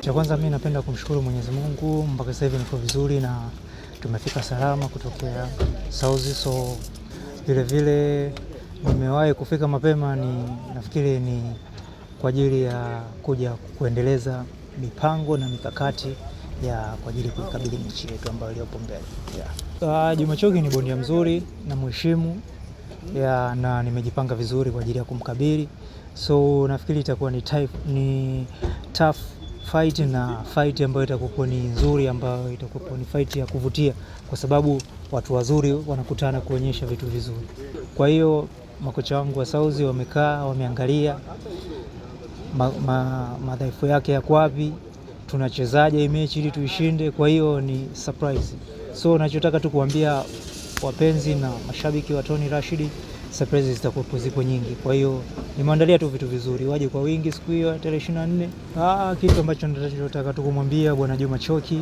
Cha kwanza mimi napenda kumshukuru Mwenyezi Mungu, mpaka sasa hivi niko vizuri na tumefika salama kutokea Saudi. So vile nimewahi kufika mapema, nafikiri ni kwa ajili ya kuja kuendeleza mipango na mikakati kwa ajili ya kuikabili mechi yetu ambayo iliyopo mbele. Juma Choki ni bondia mzuri na mheshimu na nimejipanga vizuri kwa ajili ya kumkabili. So nafikiri itakuwa ni tough fight na fight ambayo itakuwa ni nzuri, ambayo itakuwa ni fight ya kuvutia kwa sababu watu wazuri wanakutana kuonyesha vitu vizuri. Kwa hiyo makocha wangu wa Saudi wamekaa, wameangalia madhaifu yake yako wapi, tunachezaje hii mechi ili tuishinde. Kwa hiyo ni surprise. So nachotaka tu kuambia wapenzi na mashabiki wa Tony Rashid, surprises zitakuwa zipo nyingi. Kwa hiyo nimeandalia tu vitu vizuri, waje kwa wingi siku hiyo tarehe 24. Kitu ambacho nataka tu kumwambia bwana Juma Choki,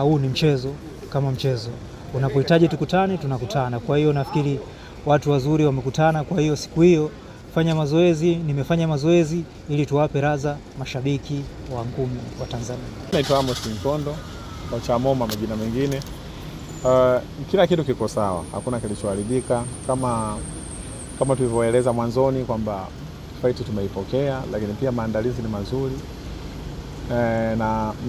huu ni mchezo kama mchezo. Unapohitaji tukutane, tunakutana. Kwa hiyo nafikiri watu wazuri wamekutana. Kwa hiyo siku hiyo fanya mazoezi, nimefanya mazoezi ili tuwape raza mashabiki wa ngumi wa Tanzania. Naitwa Amos Mkondo, kocha Moma majina mengine. Kila kitu kiko sawa, hakuna kilichoharibika kama tulivyoeleza mwanzoni kwamba fight tumeipokea, lakini pia maandalizi ni mazuri.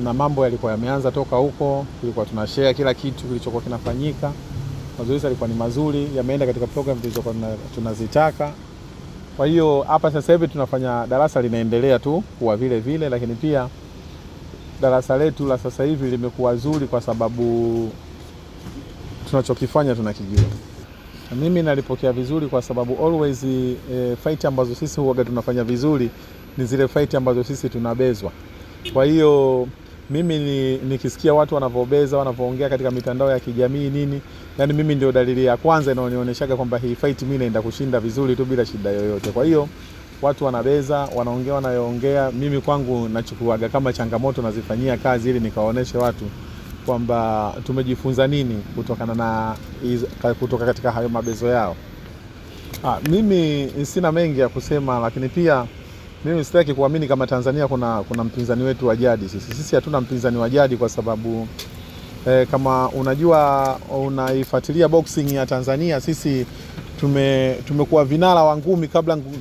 Na mambo yalikuwa yameanza toka huko, tulikuwa tunashare kila kitu kilichokuwa kinafanyika. Mazoezi yalikuwa ni mazuri, yameenda katika program tulizokuwa tunazitaka. Kwa hiyo hapa sasa hivi tunafanya darasa linaendelea tu kuwa vile, lakini pia darasa letu la sasa hivi limekuwa zuri kwa sababu tunachokifanya tunakijua. Mimi nalipokea vizuri kwa sababu always fight ambazo sisi huaga tunafanya vizuri ni zile fight ambazo sisi tunabezwa. Kwa hiyo mimi nikisikia watu wanavobeza, wanavoongea katika mitandao ya kijamii nini, yani mimi ndio dalili ya kwanza inaonyeshaga kwamba hii fight mimi naenda kushinda vizuri tu bila shida yoyote. Kwa hiyo watu wanabeza, wanaongea wanayoongea, mimi kwangu nachukuaga kama changamoto, nazifanyia kazi ili nikaoneshe watu kwamba tumejifunza nini kutoka katika hayo mabezo yao. Mimi sina mengi ya kusema, lakini pia mimi sitaki kuamini kama Tanzania kuna mpinzani wetu wa jadi. Sisi hatuna mpinzani wa jadi kwa sababu kama unajua unaifuatilia boxing ya Tanzania, sisi tumekuwa vinara wa ngumi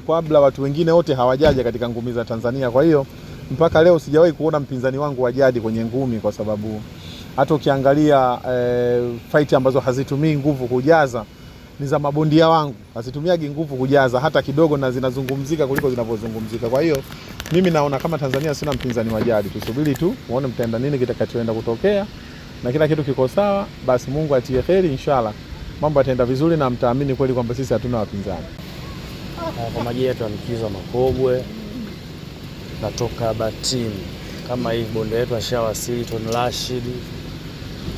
kabla watu wengine wote hawajaja katika ngumi za Tanzania. Kwa hiyo mpaka leo sijawahi kuona mpinzani wangu wa jadi kwenye ngumi, kwa sababu hata ukiangalia fight ambazo hazitumii nguvu kujaza ni za mabondia wangu, hazitumiagi nguvu kujaza hata kidogo, na zinazungumzika kuliko zinavyozungumzika. Kwa hiyo mimi naona kama Tanzania sina mpinzani wa jadi. Tusubiri tu muone mtaenda nini kitakachoenda kutokea, na kila kitu kiko sawa. Basi Mungu atie heri, inshallah mambo yataenda vizuri na mtaamini kweli kwamba sisi hatuna wapinzani. Kwa majina yetu Mkizo Makobwe, natoka Batini. Kama hivi bonde yetu ashawasili Tony Rashid,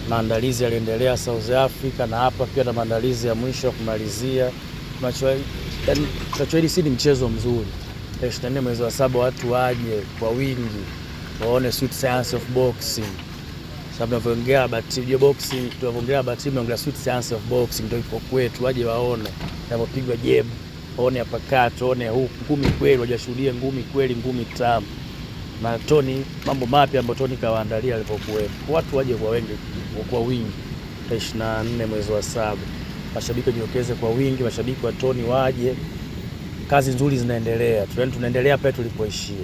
maandalizi yaliendelea South Africa, na hapa pia na maandalizi ya mwisho kumalizia. Tunachoahidi si ni mchezo mzuri. 24 mwezi wa 7 watu waje kwa wingi waone sweet science of boxing. Sababu tunavyoongea Batini boxing, tunavyoongea Batini tunaongea sweet science of boxing, ndio ipo kwetu. Waje waone tunapopigwa jab, waone hapa kati, waone huku ngumi kweli, wajashuhudie ngumi kweli, ngumi tamu. Na Tony mambo mapya ambayo Tony kawaandalia alipokuwepo. Watu waje kwa wingi 24 mwezi wa 7. Mashabiki wajitokeze kwa wingi, mashabiki wa Tony waje. Kazi nzuri zinaendelea. Tunaendelea pale tulipoishia.